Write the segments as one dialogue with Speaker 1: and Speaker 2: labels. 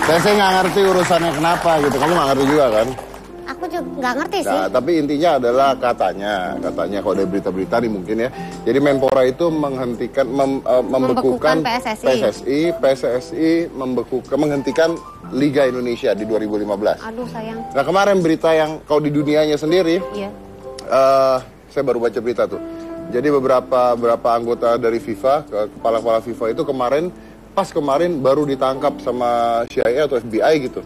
Speaker 1: Saya sih nggak ngerti urusannya kenapa gitu. Kamu nggak ngerti juga kan?
Speaker 2: Aku juga nggak ngerti sih.
Speaker 1: Nah, tapi intinya adalah katanya kalau ada berita-berita nih mungkin ya. Jadi Menpora itu menghentikan, membekukan PSSI menghentikan Liga Indonesia di 2015.
Speaker 2: Aduh sayang.
Speaker 1: Nah kemarin berita yang kalau di dunianya sendiri,
Speaker 2: iya.
Speaker 1: Saya baru baca berita tuh. Jadi beberapa anggota dari FIFA, kepala-kepala FIFA itu kemarin baru ditangkap sama CIA atau FBI gitu.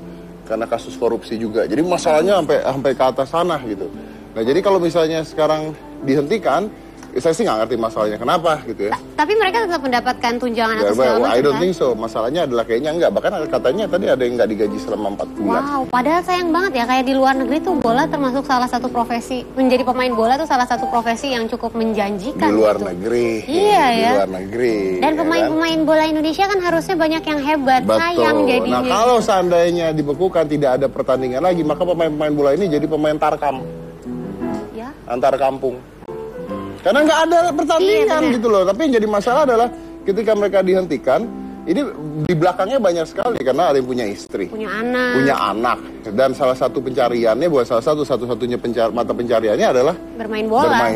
Speaker 1: Karena kasus korupsi juga. Jadi masalahnya sampai ke atas sana gitu. Nah jadi kalau misalnya sekarang dihentikan, saya sih nggak ngerti masalahnya kenapa gitu ya.
Speaker 2: Tapi mereka tetap mendapatkan tunjangan atau segala macam.
Speaker 1: I don't think so. Masalahnya adalah kayaknya enggak. Bahkan katanya tadi ada yang nggak digaji selama 4 bulan.
Speaker 2: Wow, padahal sayang banget ya, kayak di luar negeri tuh bola termasuk salah satu profesi. Menjadi pemain bola tuh salah satu profesi yang cukup menjanjikan.
Speaker 1: Di luar
Speaker 2: gitu.
Speaker 1: negeri.
Speaker 2: Iya ya.
Speaker 1: Di luar negeri.
Speaker 2: Dan pemain-pemain bola Indonesia kan harusnya banyak yang hebat.
Speaker 1: Betul.
Speaker 2: Sayang jadinya.
Speaker 1: Nah kalau seandainya dibekukan tidak ada pertandingan lagi, maka pemain-pemain bola ini jadi pemain tarkam.
Speaker 2: Ya.
Speaker 1: Antar kampung. Karena nggak ada pertandingan gitu loh. Tapi yang jadi masalah adalah ketika mereka dihentikan, ini di belakangnya banyak sekali karena ada yang punya istri,
Speaker 2: punya
Speaker 1: anak, dan salah satu pencariannya, bukan salah satu-satunya mata pencariannya adalah bermain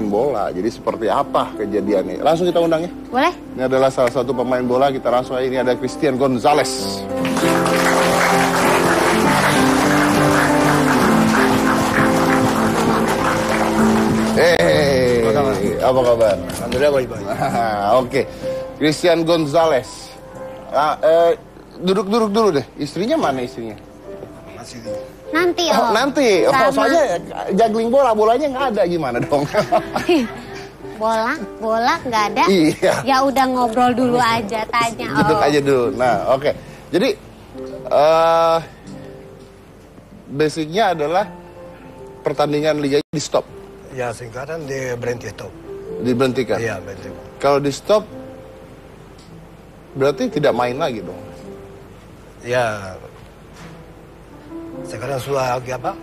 Speaker 1: bola. Jadi seperti apa kejadiannya? Langsung kita undang ya.
Speaker 2: Boleh?
Speaker 1: Ini adalah salah satu pemain bola, kita langsung aja. Ini ada Christian Gonzalez. Apa kabar?
Speaker 3: Alhamdulillah baik-baik.
Speaker 1: Oke. Christian Gonzalez. Duduk dulu deh. Istrinya mana istrinya?
Speaker 3: Masih di...
Speaker 2: Nanti
Speaker 1: nanti. Soalnya juggling bolanya nggak ada, gimana dong?
Speaker 2: bola nggak ada.
Speaker 1: Iya.
Speaker 2: Ya udah ngobrol dulu aja, tanya.
Speaker 1: Duduk aja dulu. Nah, oke. Jadi basicnya adalah pertandingan liganya di stop.
Speaker 3: Ya sekarang dia berhenti stop.
Speaker 1: Diberhentikan?
Speaker 3: Iya, berhenti.
Speaker 1: Kalau di stop, berarti tidak main lagi dong?
Speaker 3: Ya, sekarang sudah apa?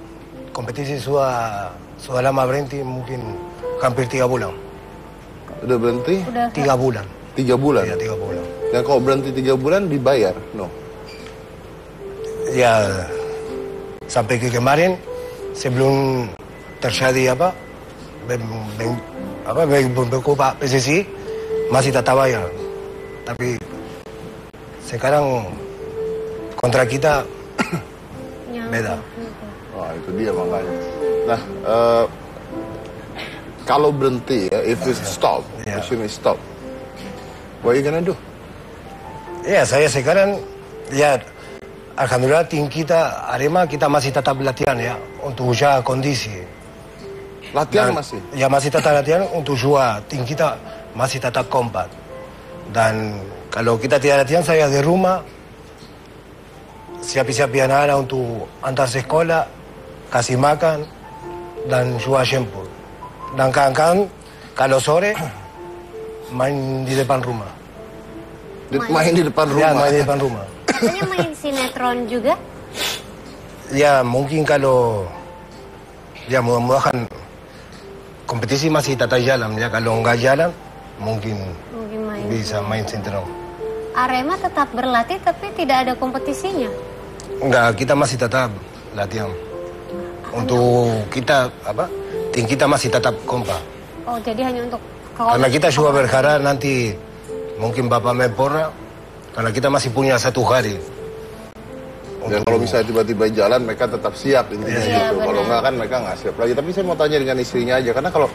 Speaker 3: Kompetisi sudah lama berhenti, mungkin hampir 3 bulan.
Speaker 1: Udah berhenti?
Speaker 3: 3 bulan.
Speaker 1: 3 bulan?
Speaker 3: Iya, 3 bulan.
Speaker 1: Dan kalau berhenti 3 bulan dibayar? No?
Speaker 3: Ya, sampai ke kemarin, sebelum terjadi apa? Berkupa PSSI masih tetap bayar, tapi sekarang kontrak kita beda.
Speaker 1: Wah itu dia makanya. Nah kalau berhenti ya, if it stop, machine is stop, what are you gonna do?
Speaker 3: Ya saya sekarang ya alhamdulillah tim kita Arema kita masih tetap latihan ya untuk usaha kondisi.
Speaker 1: Latihan masih?
Speaker 3: Ya masih tetap latihan untuk jual. Tim kita masih tetap kompak. Dan kalau kita tidak latihan, saya di rumah siap-siap anak-anak untuk antar sekolah, kasih makan, dan jual jemput. Dan kadang-kadang kalau sore main di depan rumah.
Speaker 1: Main di depan rumah?
Speaker 3: Ya, main di depan rumah.
Speaker 2: Katanya main sinetron juga?
Speaker 3: Ya mungkin kalau ya mudah-mudahan kompetisi masih tetap jalan ya, kalau nggak jalan mungkin bisa main sinetron.
Speaker 2: Arema tetap berlatih tapi tidak ada kompetisinya?
Speaker 3: Enggak, kita masih tetap latihan. Untuk kita apa? Tim kita masih tetap kompak.
Speaker 2: Oh, jadi hanya untuk
Speaker 3: karena kita juga berharap nanti mungkin Bapak Menpora, karena kita masih punya 1 hari.
Speaker 1: Dan kalau misalnya tiba-tiba jalan, mereka tetap siap intinya gitu. Kalau nggak kan mereka nggak siap lagi. Tapi saya mau tanya dengan istrinya aja, karena kalau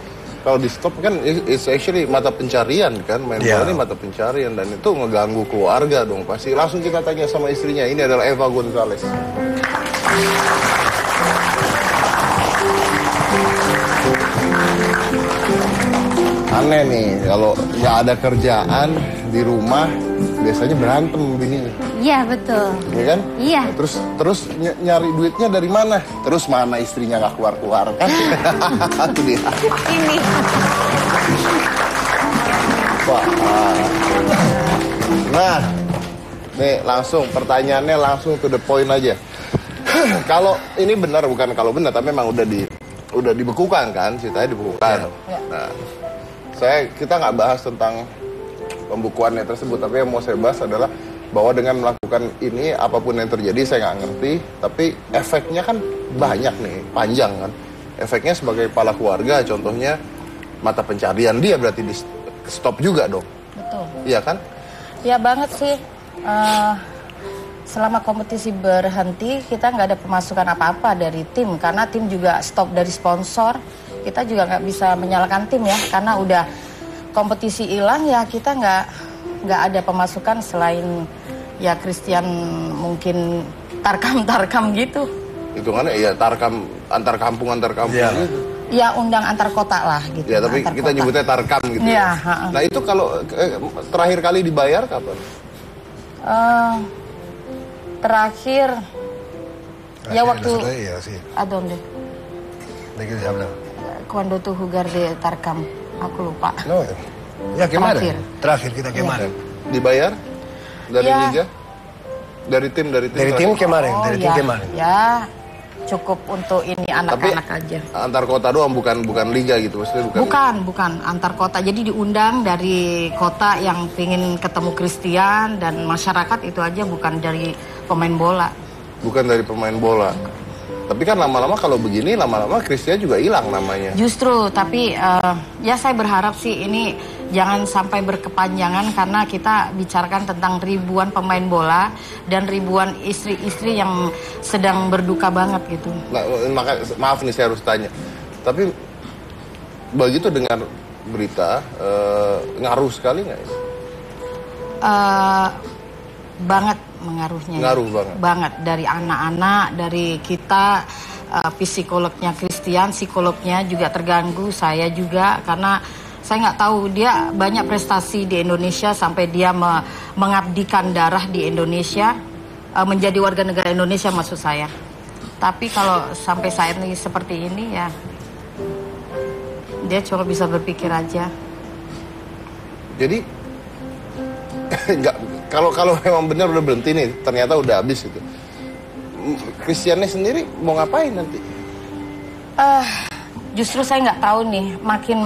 Speaker 1: di stop kan it's actually mata pencarian kan, main bola ini mata pencarian, dan itu ngeganggu keluarga dong pasti. Langsung kita tanya sama istrinya. Ini adalah Eva Gonzalez. Aneh nih, kalau nggak ada kerjaan di rumah biasanya berantem begini.
Speaker 2: Iya betul.
Speaker 1: Iya kan?
Speaker 2: Iya.
Speaker 1: Terus nyari duitnya dari mana? Terus mana istrinya nggak keluar kan? Itu dia.
Speaker 2: Ini.
Speaker 1: Wah. Nah, nih langsung pertanyaannya langsung to the point aja. Kalau ini benar, bukan kalau benar, tapi memang udah dibekukan kan? Ceritanya dibekukan. Nah, kita nggak bahas tentang pembukuannya tersebut, tapi yang mau saya bahas adalah bahwa dengan melakukan ini apapun yang terjadi saya nggak ngerti, tapi efeknya kan banyak nih, panjang kan. Efeknya sebagai kepala keluarga, contohnya mata pencarian dia berarti di stop juga dong.
Speaker 4: Betul.
Speaker 1: Iya kan?
Speaker 4: Ya banget sih. Selama kompetisi berhenti, kita nggak ada pemasukan apa-apa dari tim, karena tim juga stop dari sponsor. Kita juga nggak bisa menyalahkan tim ya, karena udah kompetisi hilang ya, kita nggak ada pemasukan selain ya Christian mungkin tarkam gitu.
Speaker 1: Hitungannya ya tarkam antar kampung
Speaker 3: ya.
Speaker 1: gitu.
Speaker 4: Ya undang antar kota lah gitu.
Speaker 1: Ya tapi kita
Speaker 4: kota.
Speaker 1: nyebutnya tarkam gitu.
Speaker 4: Ya,
Speaker 1: Nah itu kalau terakhir kali dibayar kapan?
Speaker 4: Terakhir ya waktu
Speaker 3: Ya, sí.
Speaker 4: adonde
Speaker 3: ¿De qué se habla?
Speaker 4: cuando tu jugar de tarkam, aku lupa.
Speaker 3: No, ya kemarin.
Speaker 4: Terakhir.
Speaker 3: Kita kemarin.
Speaker 1: Dibayar dari
Speaker 4: Ya.
Speaker 1: liga? Dari tim
Speaker 3: Dari tim kemarin,
Speaker 4: Oh,
Speaker 3: dari tim
Speaker 4: ya,
Speaker 3: kemarin.
Speaker 4: ya cukup untuk ini anak-anak aja.
Speaker 1: Antar kota doang, bukan liga gitu maksudnya
Speaker 4: Bukan antar kota. Jadi diundang dari kota yang pengen ketemu Christian dan masyarakat itu aja, bukan dari pemain bola.
Speaker 1: Bukan dari pemain bola. Tapi kan lama-lama kalau begini, lama-lama Christian juga hilang namanya.
Speaker 4: Justru, tapi ya saya berharap sih ini jangan sampai berkepanjangan, karena kita bicarakan tentang ribuan pemain bola dan ribuan istri-istri yang sedang berduka banget gitu.
Speaker 1: Nah, maaf nih saya harus tanya. Tapi begitu dengar berita, ngaruh sekali nggak ini?
Speaker 4: Banget mengaruhnya.
Speaker 1: Ngaruh banget.
Speaker 4: Dari anak-anak, dari kita, psikolognya Christian, psikolognya juga terganggu, saya juga, karena saya nggak tahu dia banyak prestasi di Indonesia sampai dia mengabdikan darah di Indonesia, menjadi warga negara Indonesia maksud saya. Tapi kalau sampai saat ini seperti ini ya, dia cuma bisa berpikir aja.
Speaker 1: Jadi nggak, kalau memang benar udah berhenti nih, ternyata udah habis itu. Christiannya sendiri mau ngapain nanti?
Speaker 4: Justru saya nggak tahu nih. Makin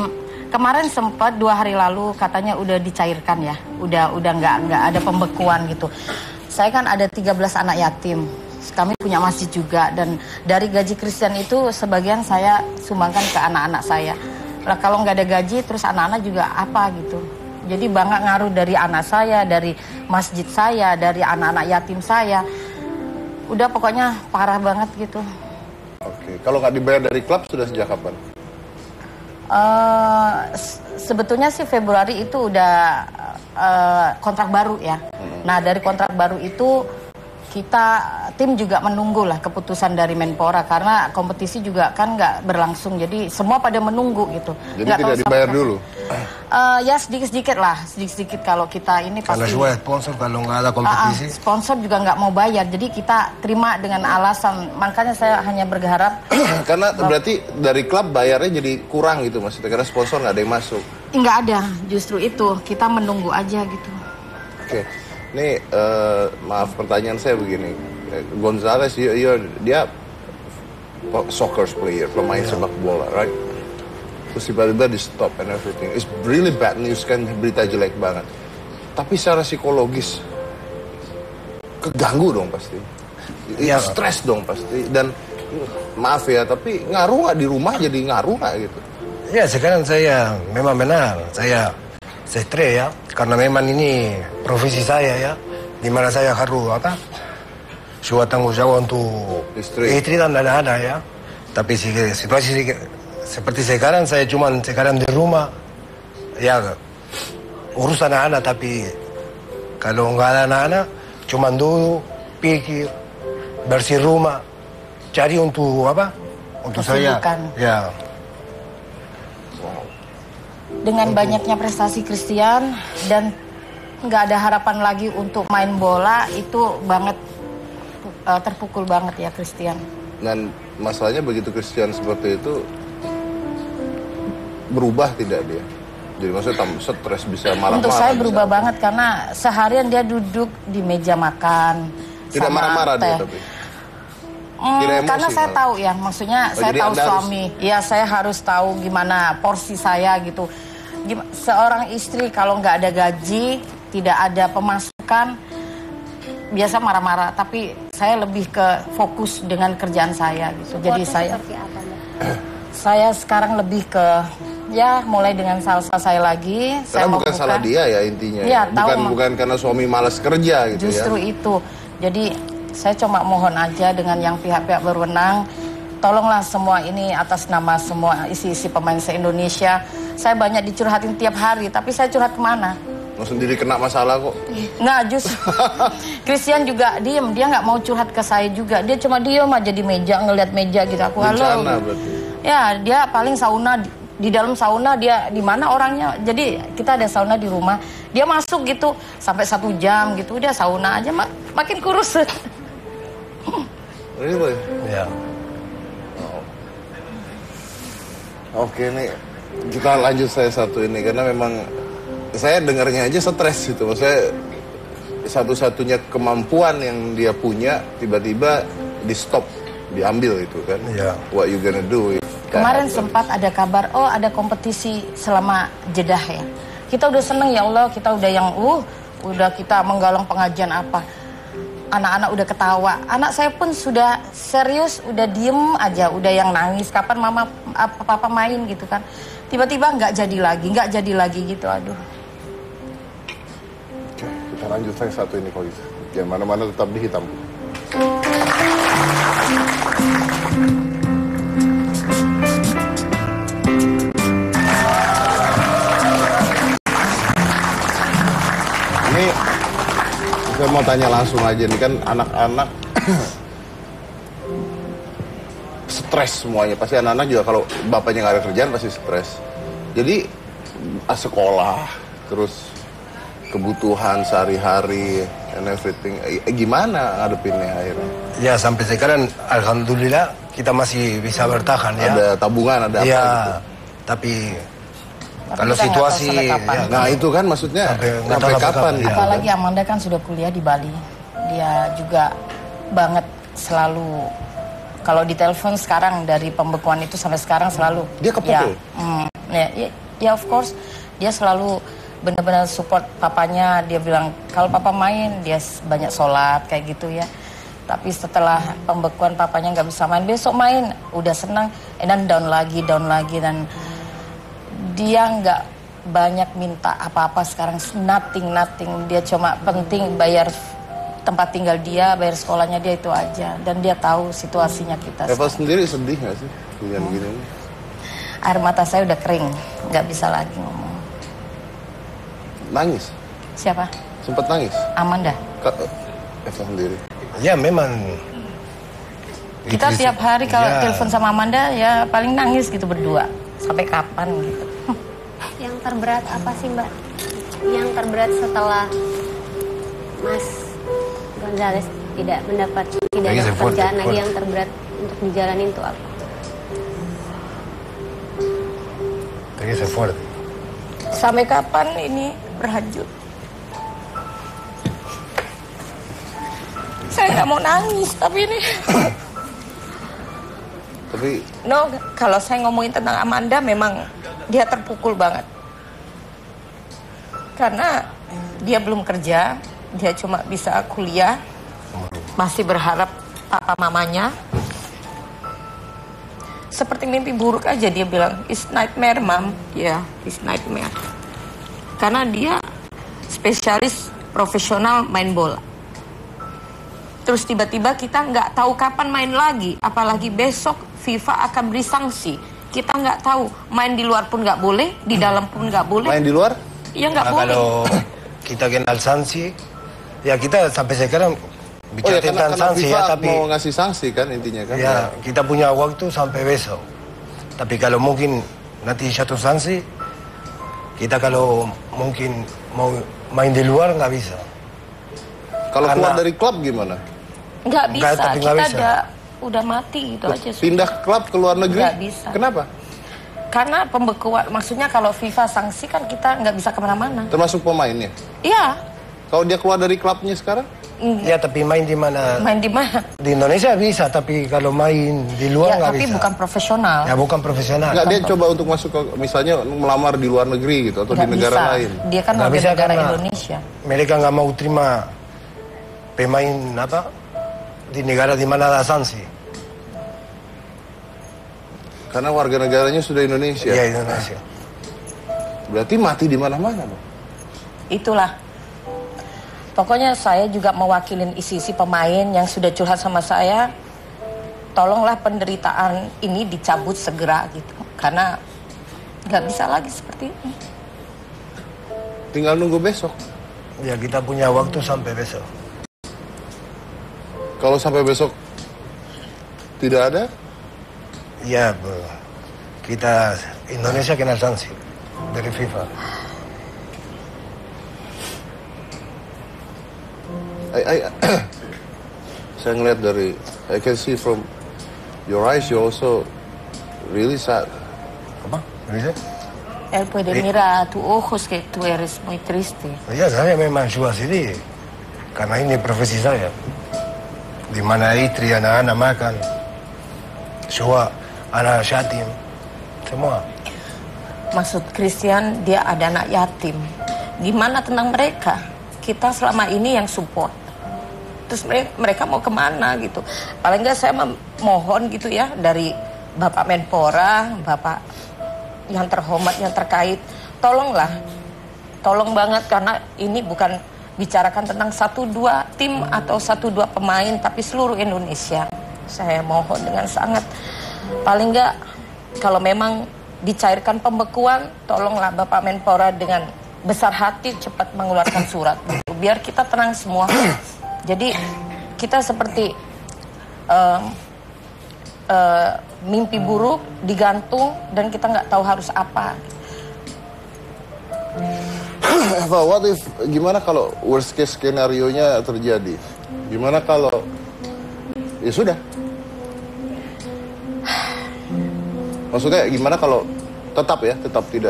Speaker 4: kemarin sempat 2 hari lalu katanya udah dicairkan ya, udah nggak ada pembekuan gitu. Saya kan ada 13 anak yatim. Kami punya masjid juga, dan dari gaji Christian itu sebagian saya sumbangkan ke anak-anak saya. Lah kalau nggak ada gaji, terus anak-anak juga apa gitu. Jadi banget ngaruh dari anak saya, dari masjid saya, dari anak-anak yatim saya. Udah pokoknya parah banget gitu.
Speaker 1: Oke, kalau nggak dibayar dari klub sudah sejak kapan?
Speaker 4: Sebetulnya sih Februari itu udah kontrak baru ya. Nah dari kontrak baru itu kita tim juga menunggu lah keputusan dari Menpora, karena kompetisi juga kan nggak berlangsung, jadi semua pada menunggu gitu.
Speaker 1: Jadi
Speaker 4: nggak
Speaker 1: tidak
Speaker 4: tahu
Speaker 1: dibayar
Speaker 4: sampai
Speaker 1: dulu?
Speaker 4: Ya sedikit-sedikit lah, sedikit-sedikit kalau kita ini pasti.
Speaker 3: Karena juga sponsor kalau nggak ada kompetisi.
Speaker 4: Sponsor juga nggak mau bayar, jadi kita terima dengan alasan. Makanya saya hanya berharap.
Speaker 1: Karena berarti dari klub bayarnya jadi kurang gitu maksudnya, karena sponsor nggak ada yang masuk.
Speaker 4: Nggak ada, justru itu kita menunggu aja gitu.
Speaker 1: Oke, ini maaf pertanyaan saya begini. Gonzalez dia soccer player, pemain sepak bola, right? Terus tiba-tiba di stop and everything. It's really bad news kan, berita jelek banget. Tapi secara psikologis keganggu dong pasti. Ya, stres dong pasti. Dan maaf ya, tapi ngaruh nggak di rumah, jadi ngaruh nggak gitu?
Speaker 3: Ya sekarang saya memang benar, saya stres ya, karena memang ini profesi saya ya, dimana saya harus juga tanggung jawab untuk istri dan anak-anak ya. Tapi situasi seperti sekarang saya cuma sekarang di rumah ya, urus anak-anak, tapi kalau nggak ada anak-anak cuma duduk pikir, bersih rumah, cari untuk untuk saya ya.
Speaker 4: Dengan banyaknya prestasi Christian dan nggak ada harapan lagi untuk main bola, itu banget terpukul banget ya Christian.
Speaker 1: Dan masalahnya begitu Christian seperti itu, berubah tidak dia? Jadi maksudnya tambah stres, bisa marah-marah.
Speaker 4: Untuk saya berubah banget, karena seharian dia duduk di meja makan.
Speaker 1: Tidak marah-marah dia tapi?
Speaker 4: Karena saya tahu ya, maksudnya saya tahu suami. Ya saya harus tahu gimana porsi saya gitu. Seorang istri kalau nggak ada gaji, tidak ada pemasukan, biasa marah-marah, tapi saya lebih ke fokus dengan kerjaan saya gitu. Jadi saya sekarang lebih ke ya mulai dengan salsa saya lagi.
Speaker 1: Karena
Speaker 4: saya
Speaker 1: bukan salah dia ya intinya.
Speaker 4: Ya,
Speaker 1: bukan karena suami malas kerja gitu.
Speaker 4: Justru
Speaker 1: ya.
Speaker 4: itu. Jadi saya cuma mohon aja dengan yang pihak-pihak berwenang, tolonglah semua ini atas nama semua isi-isi pemain se-Indonesia. Saya banyak dicurhatin tiap hari, tapi saya curhat kemana?
Speaker 1: Mau sendiri kena masalah kok.
Speaker 4: Nah justru Christian juga diem, dia nggak mau curhat ke saya juga. Dia cuma diem aja di meja, ngeliat meja gitu. Aku halo.
Speaker 1: Bencana berarti.
Speaker 4: Ya dia paling sauna, di dalam sauna dia di mana orangnya. Jadi kita ada sauna di rumah, dia masuk gitu sampai 1 jam gitu. Dia sauna aja makin kurus.
Speaker 1: Ini boy.
Speaker 3: Ya.
Speaker 1: Oke nih, kita lanjut saya satu ini karena memang saya dengarnya aja stres gitu. Maksudnya satu-satunya kemampuan yang dia punya tiba-tiba di stop, diambil itu kan.
Speaker 3: Iya.
Speaker 1: What you gonna do?
Speaker 4: Kemarin sempat ada kabar, oh ada kompetisi selama Jeddah ya. Kita udah seneng ya Allah, kita udah yang udah kita menggalang pengajian apa. Anak-anak udah ketawa, anak saya pun sudah serius, udah diem aja, udah yang nangis. Kapan mama, papa main gitu kan? Tiba-tiba nggak jadi lagi gitu, aduh.
Speaker 1: Oke, kita lanjut saya satu ini kalau gitu. Yang mana-mana tetap di hitam. Ini saya mau tanya langsung aja nih kan anak-anak stres semuanya. Pasti anak-anak juga kalau bapaknya nggak ada kerjaan pasti stres. Jadi sekolah terus kebutuhan sehari-hari and everything. Gimana ngadepinnya akhirnya?
Speaker 3: Ya sampai sekarang alhamdulillah kita masih bisa bertahan ya.
Speaker 1: Ada tabungan, ada apa
Speaker 3: Ya,
Speaker 1: gitu.
Speaker 3: tapi
Speaker 4: Tapi
Speaker 3: kalau
Speaker 4: kita nggak tahu
Speaker 3: situasi
Speaker 4: sampai kapan.
Speaker 3: ya,
Speaker 1: Nah itu kan maksudnya
Speaker 3: nggak
Speaker 1: sampai
Speaker 3: tahu
Speaker 1: kapan gitu.
Speaker 4: Apalagi Amanda kan sudah kuliah di Bali. Dia juga banget selalu, kalau ditelepon sekarang dari pembekuan itu sampai sekarang selalu.
Speaker 1: Dia kepukul?
Speaker 4: Ya of course. Dia selalu benar-benar support papanya. Dia bilang kalau papa main dia banyak sholat kayak gitu ya. Tapi setelah pembekuan papanya nggak bisa main, besok main udah senang, dan down lagi dan dia nggak banyak minta apa-apa sekarang, nothing. Dia cuma penting bayar tempat tinggal dia, bayar sekolahnya dia, itu aja. Dan dia tahu situasinya kita.
Speaker 1: Eva sendiri sedih nggak sih dengan gini?
Speaker 4: Air mata saya udah kering, nggak bisa lagi ngomong.
Speaker 1: Nangis?
Speaker 4: Siapa?
Speaker 1: Sempat nangis?
Speaker 4: Amanda.
Speaker 1: Eva sendiri.
Speaker 3: ya memang
Speaker 4: Kita
Speaker 3: itu-
Speaker 4: tiap hari kalau
Speaker 3: ya,
Speaker 4: telepon sama Amanda ya paling nangis gitu berdua. Sampai kapan gitu.
Speaker 2: Yang terberat apa sih Mbak? Yang terberat setelah Mas Gonzales tidak mendapat
Speaker 3: Lagi
Speaker 2: ada
Speaker 3: support,
Speaker 2: pekerjaan lagi,
Speaker 3: support.
Speaker 2: yang terberat untuk dijalanin itu apa?
Speaker 3: Tiene que ser fuerte.
Speaker 4: Sampai kapan ini berlanjut? Saya nggak mau nangis, tapi ini...
Speaker 1: Tapi
Speaker 4: No, kalau saya ngomongin tentang Amanda memang dia terpukul banget. Karena dia belum kerja, dia cuma bisa kuliah, masih berharap papa mamanya. Seperti mimpi buruk aja dia bilang, it's nightmare mom. Ya, it's nightmare. Karena dia spesialis profesional main bola. Terus tiba-tiba kita nggak tahu kapan main lagi, apalagi besok FIFA akan beri sanksi. Kita nggak tahu, main di luar pun nggak boleh, di dalam pun nggak boleh.
Speaker 1: main di luar?
Speaker 4: Ya nggak
Speaker 3: Nah,
Speaker 4: boleh.
Speaker 3: kalau kita kenal sanksi, ya kita sampai sekarang bicara tentang sanksi
Speaker 1: FIFA
Speaker 3: ya, tapi
Speaker 1: mau ngasih sanksi kan intinya kan?
Speaker 3: ya kita punya waktu sampai besok. Tapi kalau mungkin nanti jatuh sanksi, kita kalau mungkin mau main di luar nggak bisa.
Speaker 1: Kalau
Speaker 3: Karena-
Speaker 1: keluar dari klub gimana?
Speaker 4: Nggak bisa,
Speaker 3: tapi
Speaker 4: kita
Speaker 3: nggak bisa.
Speaker 4: udah mati gitu aja. sudah.
Speaker 1: Pindah klub ke luar negeri?
Speaker 4: Nggak bisa.
Speaker 1: Kenapa?
Speaker 4: Karena pembekuan, maksudnya kalau FIFA sanksi kan kita nggak bisa kemana-mana.
Speaker 1: Termasuk pemainnya?
Speaker 4: Iya,
Speaker 1: Kalau dia keluar dari klubnya sekarang?
Speaker 3: Ya tapi main di mana?
Speaker 4: main di mana?
Speaker 3: Di Indonesia bisa, tapi kalau main di luar
Speaker 4: Ya,
Speaker 3: nggak
Speaker 4: tapi
Speaker 3: bisa.
Speaker 4: bukan profesional.
Speaker 3: Ya bukan profesional.
Speaker 1: Enggak, dia coba untuk masuk ke, misalnya melamar di luar negeri gitu, atau
Speaker 4: Nggak
Speaker 1: di negara
Speaker 4: bisa.
Speaker 1: lain.
Speaker 4: Dia kan
Speaker 3: Nggak
Speaker 4: warga
Speaker 3: bisa
Speaker 4: negara
Speaker 3: karena
Speaker 4: Indonesia.
Speaker 3: mereka nggak mau terima pemain apa di negara di mana ada sanksi.
Speaker 1: Karena warga negaranya sudah Indonesia.
Speaker 3: Iya, Indonesia.
Speaker 1: Berarti mati di mana-mana, Bang.
Speaker 5: Itulah. Pokoknya saya juga mewakilin isi-isi pemain yang sudah curhat sama saya. Tolonglah penderitaan ini dicabut segera gitu. Karena nggak bisa lagi seperti ini.
Speaker 1: Tinggal nunggu besok.
Speaker 3: Ya, kita punya waktu sampai besok.
Speaker 1: Kalau sampai besok tidak ada,
Speaker 3: Ya, kita Indonesia kena sanksi dari FIFA.
Speaker 1: Saya ngeliat dari, I can see from your eyes, you also really sad.
Speaker 3: Apa? Bisa?
Speaker 5: Él puede mirar a tus ojos que tú eres muy triste.
Speaker 3: Ya, saya memang suka sedih. Karena ini profesi saya. Di mana istri, anak-anak makan. Suka anak yatim. Semua.
Speaker 5: Maksud Christian, dia ada anak yatim. Gimana tentang mereka? Kita selama ini yang support. Terus mereka mau kemana gitu. Paling nggak saya mohon gitu ya dari Bapak Menpora, Bapak yang terhormat, yang terkait. Tolonglah. Tolong banget karena ini bukan bicarakan tentang 1-2 tim atau 1-2 pemain, tapi seluruh Indonesia. Saya mohon dengan sangat. Paling nggak kalau memang dicairkan pembekuan, tolonglah Bapak Menpora dengan besar hati cepat mengeluarkan surat. Biar kita tenang semua. Jadi kita seperti mimpi buruk digantung dan kita nggak tahu harus apa.
Speaker 1: Eva, what if, gimana kalau worst case skenario-nya terjadi? Gimana kalau, ya sudah. Maksudnya gimana kalau tetap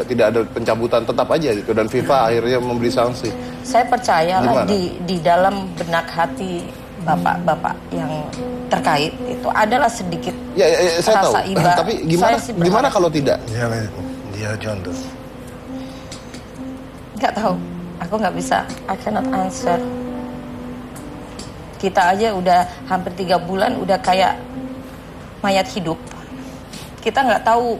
Speaker 1: tidak ada pencabutan, tetap aja gitu, dan FIFA akhirnya memberi sanksi.
Speaker 5: Saya percaya lah di dalam benak hati bapak-bapak yang terkait itu adalah sedikit
Speaker 1: saya
Speaker 5: rasa
Speaker 1: tahu.
Speaker 5: iba.
Speaker 1: Tapi gimana kalau tidak?
Speaker 3: Ya, dia contoh.
Speaker 5: Nggak tahu, aku nggak bisa. I cannot answer. Kita aja udah hampir 3 bulan udah kayak mayat hidup. Kita nggak tahu.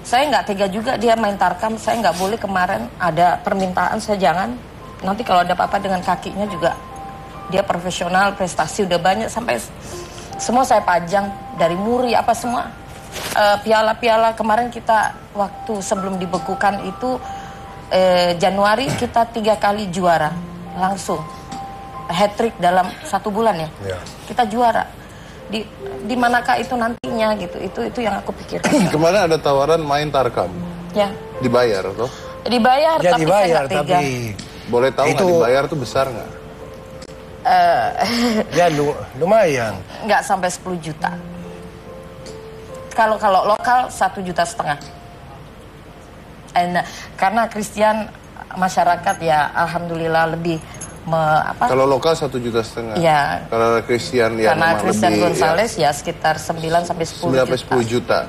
Speaker 5: Saya nggak tega juga dia main tarkam. Saya nggak boleh kemarin ada permintaan saya jangan. Nanti kalau ada apa-apa dengan kakinya juga. Dia profesional, prestasi udah banyak sampai semua saya pajang dari muri apa semua. Piala-piala kemarin kita waktu sebelum dibekukan itu Januari kita 3 kali juara langsung hat-trick dalam 1 bulan ya. Kita juara. Di manakah itu nantinya gitu? Itu yang aku pikirkan.
Speaker 1: Kemarin ada tawaran main tarkam.
Speaker 5: Ya.
Speaker 1: Dibayar atau?
Speaker 5: Dibayar,
Speaker 3: Ya,
Speaker 5: tapi
Speaker 3: dibayar,
Speaker 5: saya nggak tega.
Speaker 1: Tapi boleh tahu nggak dibayar tuh besar nggak?
Speaker 3: Ya lumayan.
Speaker 5: Nggak sampai 10 juta. Kalau lokal 1,5 juta. Karena Christian masyarakat ya alhamdulillah lebih
Speaker 1: Kalau lokal 1,5 juta.
Speaker 5: Ya.
Speaker 1: Kalau Christian ya
Speaker 5: karena Christian
Speaker 1: lebih,
Speaker 5: Gonzalez ya sekitar 9 sampai 10
Speaker 1: juta.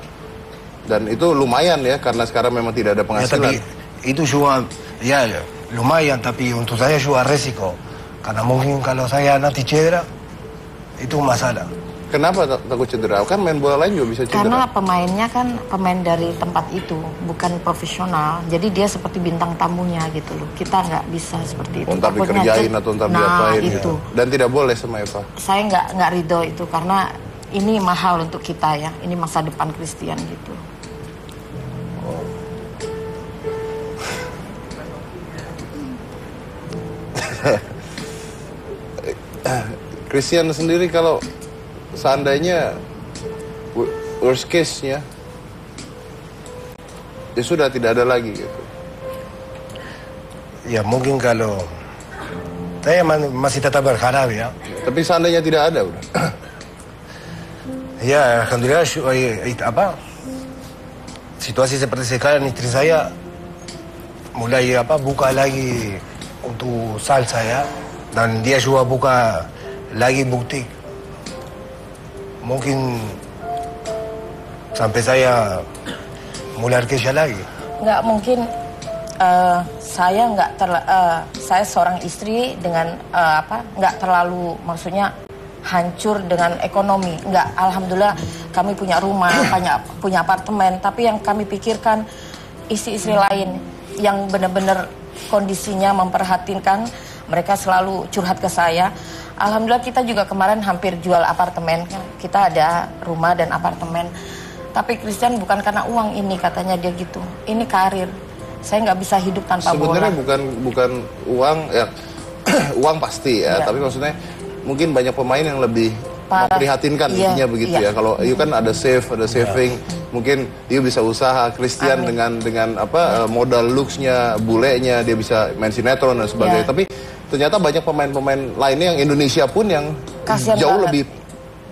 Speaker 1: Dan itu lumayan ya karena sekarang memang tidak ada
Speaker 3: Ya,
Speaker 1: penghasilan.
Speaker 3: tapi itu juga ya lumayan, tapi untuk saya juga resiko. Karena mungkin kalau saya nanti cedera itu masalah.
Speaker 1: Kenapa takut cedera? Kan main bola lain juga bisa cedera.
Speaker 5: Karena pemainnya kan pemain dari tempat itu, bukan profesional. Jadi dia seperti bintang tamunya gitu loh. Kita nggak bisa seperti itu.
Speaker 1: Ntar dikerjain atau ntar diapain
Speaker 5: itu.
Speaker 1: Ya. Dan tidak boleh sama Eva.
Speaker 5: Saya nggak ridho itu karena ini mahal untuk kita ya. Ini masa depan Christian gitu.
Speaker 1: Christian sendiri kalau seandainya worst case-nya ya sudah tidak ada lagi gitu.
Speaker 3: Ya mungkin kalau saya masih tetap berharap ya.
Speaker 1: Tapi seandainya tidak ada udah.
Speaker 3: Ya alhamdulillah situasi seperti sekarang istri saya mulai buka lagi untuk salsa ya, dan dia juga buka lagi butik. Mungkin sampai saya mulai kerja lagi.
Speaker 5: Nggak mungkin saya saya seorang istri dengan nggak terlalu maksudnya hancur dengan ekonomi, nggak. Alhamdulillah kami punya rumah, punya apartemen. Tapi yang kami pikirkan istri-istri lain yang benar-benar kondisinya memperhatikan, mereka selalu curhat ke saya. Alhamdulillah kita juga kemarin hampir jual apartemen, kita ada rumah dan apartemen. Tapi Christian bukan karena uang ini, katanya dia gitu. Ini karir. Saya nggak bisa hidup tanpa bola.
Speaker 1: Sebenarnya bukan uang ya, uang pasti ya. Tapi maksudnya mungkin banyak pemain yang lebih memprihatinkan intinya begitu ya. Kalau Iu kan ada saving, mungkin Iu bisa usaha. Christian dengan modal looks-nya, bulenya, dia bisa main sinetron dan sebagainya. Tapi ternyata banyak pemain-pemain lainnya yang Indonesia pun yang
Speaker 5: kasian
Speaker 1: jauh
Speaker 5: banget.
Speaker 1: lebih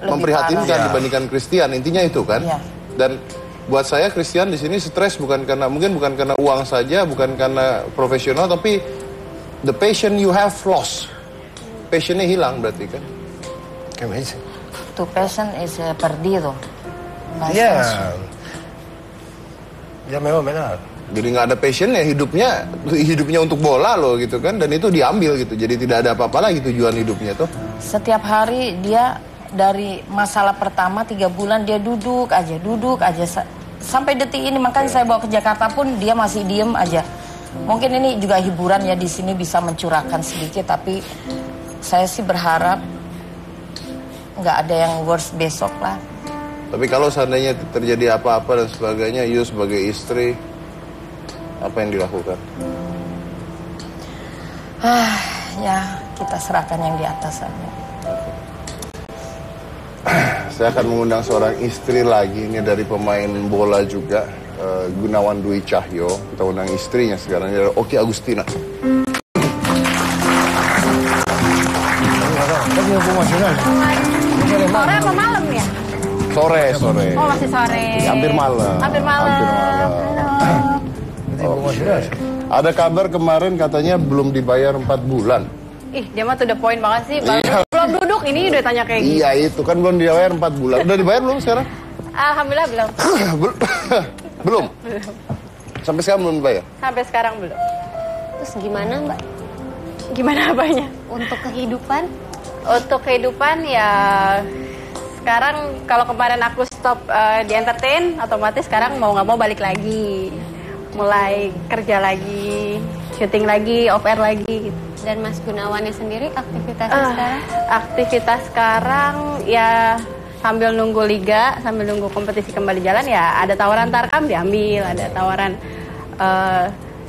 Speaker 1: memprihatinkan dibandingkan Christian. Intinya itu kan. Dan buat saya Christian di sini stres bukan karena uang saja, bukan karena profesional, tapi the passion you have lost. Passionnya hilang berarti kan?
Speaker 3: Gimana?
Speaker 5: Tu passion is perdido.
Speaker 3: Ya, ya memang benar.
Speaker 1: Jadi nggak ada passionnya, hidupnya untuk bola loh gitu kan, dan itu diambil gitu. Jadi tidak ada apa-apa lagi tujuan hidupnya tuh.
Speaker 5: Setiap hari dia dari masalah pertama 3 bulan dia duduk aja sampai detik ini. Makanya saya bawa ke Jakarta pun dia masih diem aja. Mungkin ini juga hiburan ya, di sini bisa mencurahkan sedikit, tapi saya sih berharap nggak ada yang worse besok lah.
Speaker 1: Tapi kalau seandainya terjadi apa-apa dan sebagainya, Yu sebagai istri, apa yang dilakukan?
Speaker 5: Ya kita serahkan yang di atas saja.
Speaker 1: Saya akan mengundang seorang istri lagi, ini dari pemain bola juga, Gunawan Dwi Cahyo. Kita undang istrinya sekarang, ini adalah Oki Agustina.
Speaker 2: Sore apa malam ya?
Speaker 1: Sore.
Speaker 2: Oh masih sore.
Speaker 1: Hampir malam. Ada kabar kemarin katanya belum dibayar 4 bulan.
Speaker 2: Ih, dia mah tuh the point banget sih. Belum duduk, ini udah tanya kayak gitu.
Speaker 1: Iya, itu kan belum dibayar 4 bulan. Udah dibayar belum sekarang?
Speaker 2: Alhamdulillah belum.
Speaker 1: Belum? Sampai sekarang belum dibayar?
Speaker 2: Sampai sekarang belum.
Speaker 6: Terus gimana Mbak?
Speaker 2: Gimana apanya?
Speaker 6: Untuk kehidupan?
Speaker 2: Untuk kehidupan ya, sekarang kalau kemarin aku stop di entertain, otomatis sekarang mau nggak mau balik lagi. Mulai kerja lagi, syuting lagi, off air lagi gitu.
Speaker 6: Dan Mas Gunawannya sendiri aktivitasnya sekarang?
Speaker 2: Aktivitas sekarang ya sambil nunggu liga, sambil nunggu kompetisi kembali jalan ya, ada tawaran Tarkam diambil, ada tawaran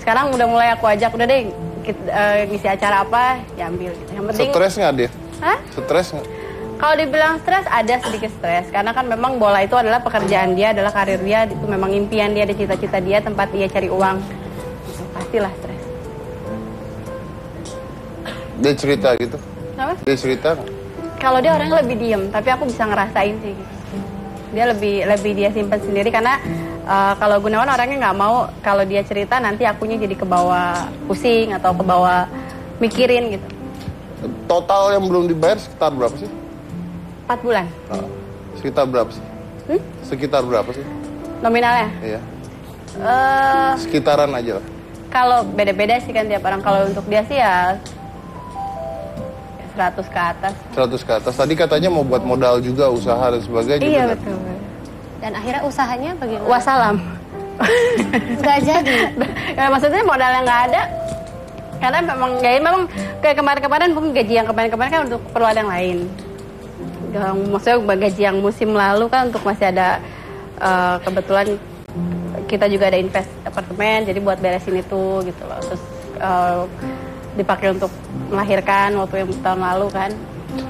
Speaker 2: sekarang udah mulai aku ajak, udah deh ngisi acara apa diambil gitu. Yang penting
Speaker 1: stres nggak dia?
Speaker 2: Hah?
Speaker 1: Stres nggak?
Speaker 2: Kalau dibilang stres, ada sedikit stres karena kan memang bola itu adalah pekerjaan dia, adalah karir dia, itu memang impian dia, ada cita-cita dia, tempat dia cari uang gitu. Pastilah stres.
Speaker 1: Dia cerita gitu?
Speaker 2: Apa?
Speaker 1: Dia cerita?
Speaker 2: Kalau dia orangnya lebih diem, tapi aku bisa ngerasain sih. Dia lebih dia simpan sendiri karena kalau Gunawan orangnya nggak mau kalau dia cerita nanti akunya jadi kebawa pusing atau kebawa mikirin gitu.
Speaker 1: Total yang belum dibayar sekitar berapa sih?
Speaker 2: 4 bulan.
Speaker 1: Sekitar berapa sih? Sekitar berapa sih?
Speaker 2: Nominalnya?
Speaker 1: Iya. Sekitaran aja lah.
Speaker 2: Kalau beda-beda sih kan tiap orang. Kalau untuk dia sih ya 100 ke atas.
Speaker 1: 100 ke atas. Tadi katanya mau buat modal juga, usaha dan sebagainya.
Speaker 2: Iya
Speaker 1: juga.
Speaker 2: betul.
Speaker 6: Dan akhirnya usahanya bagaimana?
Speaker 2: Wassalam.
Speaker 6: Nggak jadi.
Speaker 2: Ya, maksudnya modalnya nggak ada. Karena memang kayak kemarin-kemarin mungkin gaji yang kemarin-kemarin kan untuk keperluan yang lain. Maksudnya gaji yang musim lalu kan untuk masih ada kebetulan kita juga ada invest apartemen, jadi buat beresin itu gitu loh. Terus dipakai untuk melahirkan waktu yang tahun lalu kan.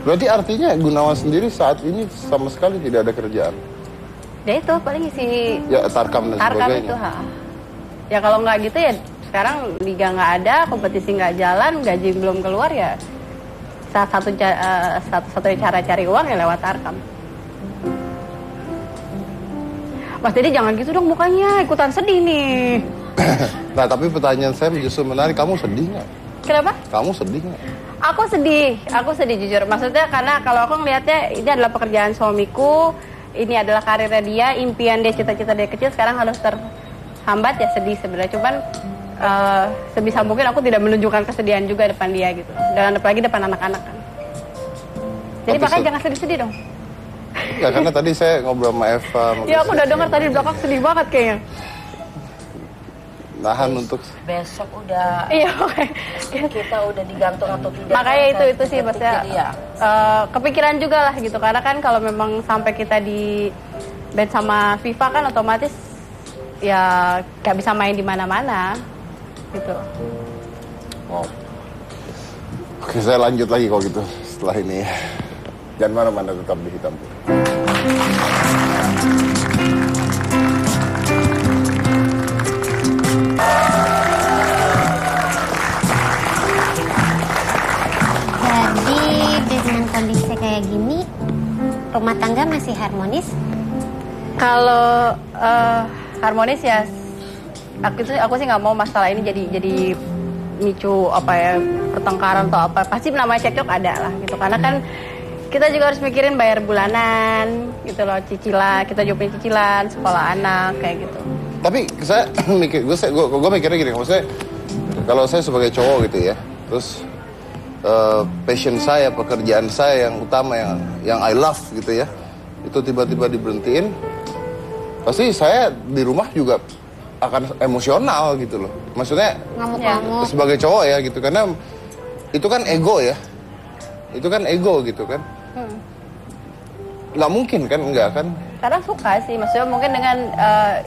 Speaker 1: Berarti artinya Gunawan sendiri saat ini sama sekali tidak ada kerjaan?
Speaker 2: Ya itu paling isi
Speaker 1: Ya Tarkam dan sebagainya.
Speaker 2: itu ya kalau nggak gitu ya sekarang liga nggak ada, kompetisi nggak jalan, gaji belum keluar ya satu-satunya cara cari uang ya lewat Tarkam. Mas Dedi jangan gitu dong mukanya, ikutan sedih nih.
Speaker 1: Nah tapi pertanyaan saya justru menarik, kamu sedih nggak?
Speaker 2: Kenapa?
Speaker 1: Kamu sedih nggak?
Speaker 2: Aku sedih jujur. Maksudnya karena kalau aku ngelihatnya ini adalah pekerjaan suamiku, ini adalah karirnya dia, impian dia, cita-cita dia kecil sekarang harus terhambat ya, sedih sebenarnya. Cuman sebisa mungkin aku tidak menunjukkan kesedihan juga depan dia gitu, dan apalagi depan anak-anak kan. Jadi makanya jangan sedih-sedih dong.
Speaker 1: Ya karena tadi saya ngobrol sama Eva.
Speaker 2: Ya aku udah dengar tadi di belakang sedih banget kayaknya.
Speaker 1: Nahan untuk
Speaker 5: Besok udah
Speaker 2: Iya, oke.
Speaker 5: kita udah digantung atau tidak.
Speaker 2: Makanya
Speaker 5: saya
Speaker 2: itu sih maksudnya
Speaker 5: jadi ya.
Speaker 2: kepikiran juga lah gitu, karena kan kalau memang sampai kita di ban sama FIFA kan otomatis ya gak bisa main di mana-mana gitu.
Speaker 1: Wow. Oke, saya lanjut lagi kalau gitu setelah ini. Jangan mana-mana, tetap di Hitam Putih.
Speaker 6: Jadi dengan kondisi kayak gini, rumah tangga masih harmonis?
Speaker 2: Kalau harmonis ya, aku sih nggak mau masalah ini jadi micu apa ya, pertengkaran atau apa. Pasti namanya cekcok ada lah gitu, karena kan kita juga harus mikirin bayar bulanan gitu loh, cicilan, kita juga punya cicilan sekolah anak kayak gitu.
Speaker 1: Tapi saya mikir, gue mikirnya gini, maksudnya kalau saya sebagai cowok gitu ya, terus passion saya, pekerjaan saya yang utama, yang I love gitu ya, itu tiba-tiba diberhentiin, pasti saya di rumah juga akan emosional gitu loh. Maksudnya
Speaker 6: Ngamuk-ngamuk.
Speaker 1: sebagai cowok ya gitu, karena itu kan ego ya, itu kan ego gitu kan. Nggak mungkin kan, enggak kan?
Speaker 2: Kadang suka sih, maksudnya mungkin dengan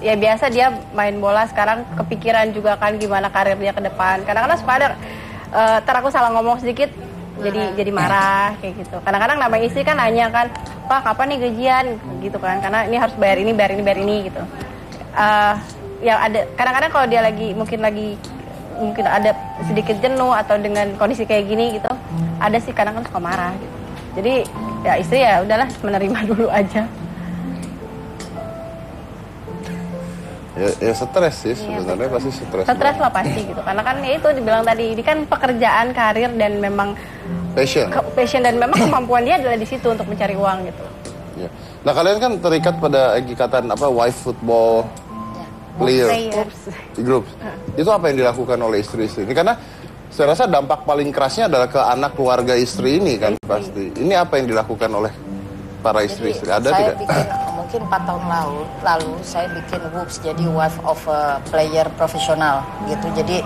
Speaker 2: ya biasa dia main bola, sekarang kepikiran juga kan gimana karir dia ke depan. Kadang-kadang suka ada ntar aku salah ngomong sedikit jadi marah kayak gitu. Kadang-kadang nama istri kan nanya kan, Pak kapan nih gajian gitu kan, karena ini harus bayar ini gitu. Ya ada kadang-kadang kalau dia mungkin ada sedikit jenuh atau dengan kondisi kayak gini gitu, ada sih kadang-kadang suka marah gitu. Jadi ya istri ya udahlah menerima dulu aja.
Speaker 1: Ya stres sih sebenarnya, pasti stres.
Speaker 2: Stres lah pasti gitu, karena kan ya itu dibilang tadi, ini kan pekerjaan, karir, dan memang passion dan memang kemampuan dia adalah di situ untuk mencari uang gitu.
Speaker 1: Ya. Nah kalian kan terikat pada ikatan apa, wife football player group. Itu apa yang dilakukan oleh istri-istri ini? Karena saya rasa dampak paling kerasnya adalah ke anak keluarga istri ini kan pasti. Ini apa yang dilakukan oleh para istri-istri? Ada
Speaker 5: saya
Speaker 1: tidak?
Speaker 5: bikin, mungkin 4 tahun lalu saya bikin WOOPS, jadi wife of a player profesional gitu. Jadi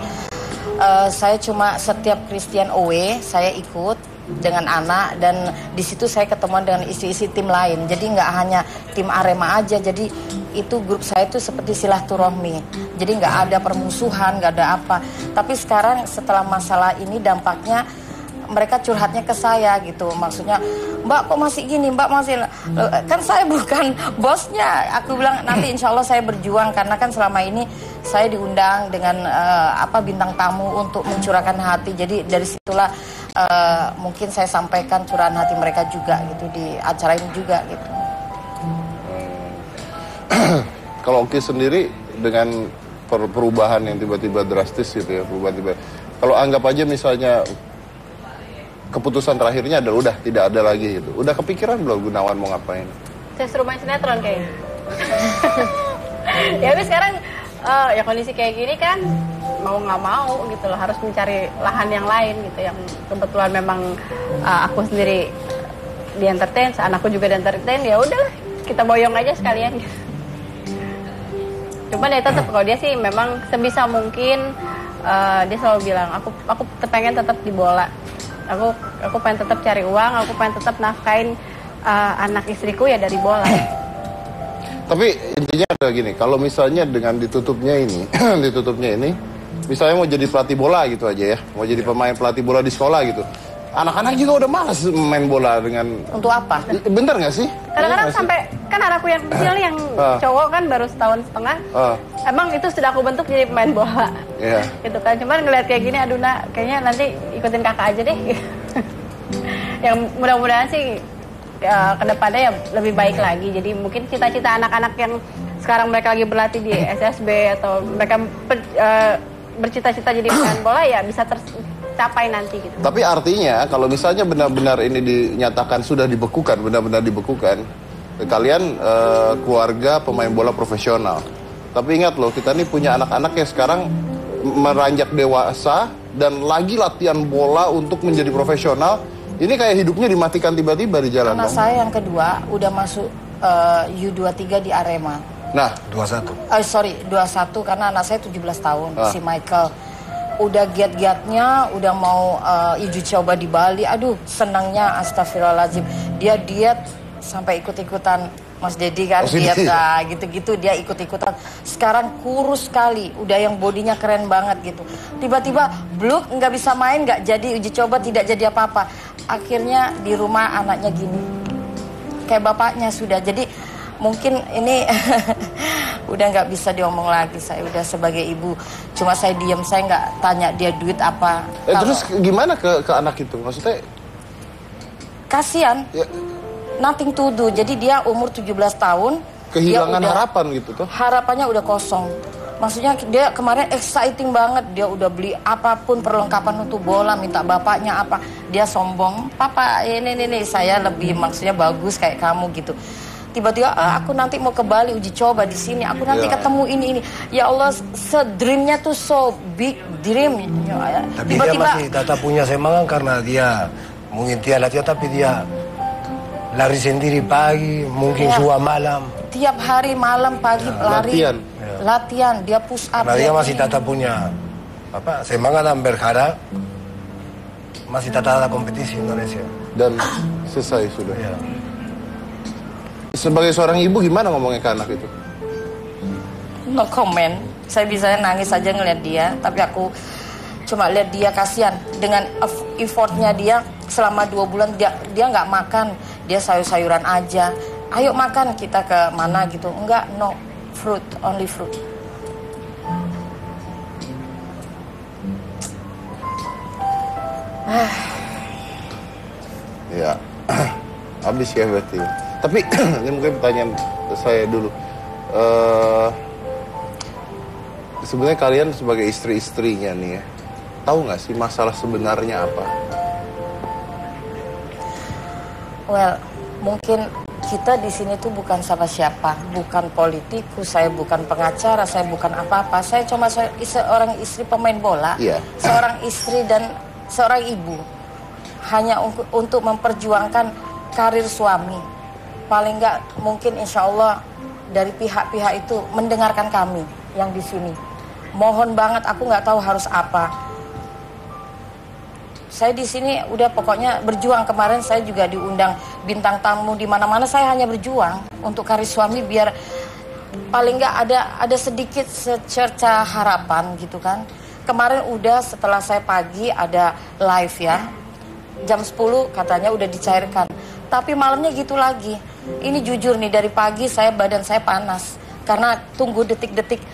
Speaker 5: saya cuma setiap Christian away saya ikut dengan anak, dan di situ saya ketemuan dengan isi-isi tim lain. Jadi nggak hanya tim Arema aja, jadi itu grup saya itu seperti silaturahmi. Jadi nggak ada permusuhan, nggak ada apa. Tapi sekarang setelah masalah ini dampaknya mereka curhatnya ke saya gitu. Maksudnya, Mbak kok masih gini, Mbak masih... Kan saya bukan bosnya. Aku bilang nanti insya Allah saya berjuang, karena kan selama ini saya diundang dengan bintang tamu untuk mencurahkan hati. Jadi dari situlah mungkin saya sampaikan curahan hati mereka juga gitu di acara ini juga gitu.
Speaker 1: Kalau Oki sendiri dengan perubahan yang tiba-tiba drastis gitu ya, kalau anggap aja misalnya keputusan terakhirnya adalah udah tidak ada lagi gitu, udah kepikiran belum Gunawan mau ngapain?
Speaker 2: Saya suruh main sinetron kayaknya. Ya tapi sekarang ya kondisi kayak gini kan mau nggak mau gitu loh, harus mencari lahan yang lain gitu, yang kebetulan memang aku sendiri di entertain, anakku juga di entertain, ya udahlah kita boyong aja sekalian gitu. Cuman ya tetap kalau dia sih memang sebisa mungkin dia selalu bilang aku pengen tetap di bola, aku pengen tetap cari uang, aku pengen tetap nafkain anak istriku ya dari bola.
Speaker 1: Tapi intinya adalah gini, kalau misalnya dengan ditutupnya ini, misalnya mau jadi pelatih bola gitu aja ya, mau jadi pemain pelatih bola di sekolah gitu, anak-anak juga udah malas main bola dengan...
Speaker 5: Untuk apa?
Speaker 1: Bener nggak sih?
Speaker 2: Kadang-kadang sampai, kan anakku yang kecil yang cowok kan baru setahun setengah, emang itu sudah aku bentuk jadi pemain bola.
Speaker 1: Iya.
Speaker 2: Gitu kan, cuman ngeliat kayak gini, aduh nak, kayaknya nanti ikutin kakak aja deh. Yang mudah-mudahan sih kedepannya ya lebih baik lagi. Jadi mungkin cita-cita anak-anak yang sekarang mereka lagi berlatih di SSB atau mereka bercita-cita jadi pemain bola ya bisa tercapai nanti gitu.
Speaker 1: Tapi artinya kalau misalnya benar-benar ini dinyatakan sudah dibekukan, benar-benar dibekukan, kalian keluarga pemain bola profesional. Tapi ingat loh, kita nih punya anak-anak yang sekarang meranjak dewasa dan lagi latihan bola untuk menjadi profesional. Ini kayak hidupnya dimatikan tiba-tiba di jalan.
Speaker 4: Anak
Speaker 1: dong.
Speaker 4: saya yang kedua udah masuk U23 di Arema.
Speaker 1: Nah,
Speaker 3: 21.
Speaker 4: 21 karena anak saya 17 tahun, si Michael. Udah giat-giatnya, udah mau uji coba di Bali. Aduh, senangnya astagfirullahaladzim. Dia diet sampai ikut-ikutan Mas Dedi kan, diet gitu-gitu dia ikut-ikutan. Sekarang kurus sekali, udah yang bodinya keren banget gitu. Tiba-tiba bluk, nggak bisa main, nggak jadi uji coba, tidak jadi apa-apa. Akhirnya di rumah anaknya gini, kayak bapaknya sudah. Jadi mungkin ini udah nggak bisa diomong lagi. Saya udah sebagai ibu, cuma saya diem, saya nggak tanya dia duit apa.
Speaker 1: terus gimana ke anak itu? Maksudnya?
Speaker 4: Kasian.
Speaker 1: Ya,
Speaker 4: Nothing to do. Jadi dia umur 17 tahun.
Speaker 1: kehilangan
Speaker 4: dia udah,
Speaker 1: harapan gitu tuh.
Speaker 4: harapannya udah kosong. Maksudnya dia kemarin exciting banget. Dia udah beli apapun perlengkapan untuk bola. Minta bapaknya apa. Dia sombong. Papa ini saya lebih maksudnya bagus kayak kamu gitu. Tiba-tiba aku nanti mau ke Bali uji coba di sini. Aku nanti ketemu ini. Ya Allah, dreamnya tuh so big dream.
Speaker 3: Tapi
Speaker 4: Tiba-tiba
Speaker 3: dia masih tetap punya semangat karena dia mungkin dia latihan tapi dia lari sendiri pagi, mungkin suah malam.
Speaker 4: tiap hari malam pagi lari. Latihan, dia push up.
Speaker 3: Karena dia masih tetap punya semangat dan berharap masih tetap ada kompetisi Indonesia.
Speaker 1: Dan selesai sudah.
Speaker 3: Ya.
Speaker 1: Sebagai seorang ibu gimana ngomongnya ke anak itu?
Speaker 4: No comment. Saya bisa nangis aja ngeliat dia, tapi aku cuma lihat dia kasihan dengan effortnya dia selama 2 bulan dia nggak makan, dia sayur-sayuran aja. Ayo makan, kita ke mana gitu? Enggak, no fruit, only fruit.
Speaker 1: Ya, habis ya berarti. Tapi ini mungkin pertanyaan saya dulu. Sebenarnya kalian sebagai istri-istrinya nih ya, tahu nggak sih masalah sebenarnya apa?
Speaker 4: Well, mungkin kita di sini tuh bukan siapa-siapa, bukan politikus, saya bukan pengacara, saya bukan apa-apa. Saya cuma seorang istri pemain bola, seorang istri dan seorang ibu. Hanya untuk memperjuangkan karir suami. Paling nggak mungkin insya Allah dari pihak-pihak itu mendengarkan kami yang di sini. Mohon banget, aku nggak tahu harus apa. Saya di sini udah pokoknya berjuang. Kemarin saya juga diundang bintang tamu di mana-mana. Saya hanya berjuang untuk karir suami biar paling nggak ada sedikit secerca harapan gitu kan. Kemarin udah setelah saya pagi ada live ya. Jam 10 katanya udah dicairkan. Tapi malamnya gitu lagi. Ini jujur nih, dari pagi badan saya panas. Karena tunggu detik-detik.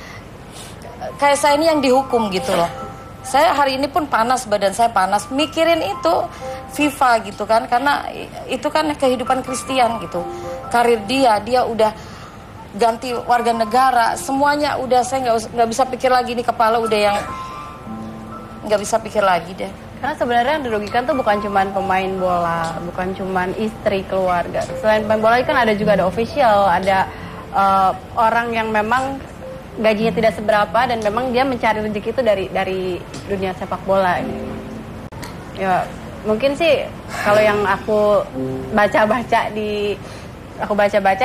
Speaker 4: Kayak saya ini yang dihukum gitu loh. Saya hari ini pun panas, badan saya panas. Mikirin itu FIFA gitu kan. Karena itu kan kehidupan Kristen gitu. Karir dia udah ganti warga negara. Semuanya udah, saya nggak bisa pikir lagi, nih kepala udah yang nggak bisa pikir lagi deh.
Speaker 2: Karena sebenarnya yang dirugikan tuh bukan cuma pemain bola, bukan cuma istri, keluarga. Selain pemain bola kan ada juga ada official, ada orang yang memang gajinya tidak seberapa dan memang dia mencari rezeki itu dari dunia sepak bola. Ya mungkin sih kalau yang aku baca-baca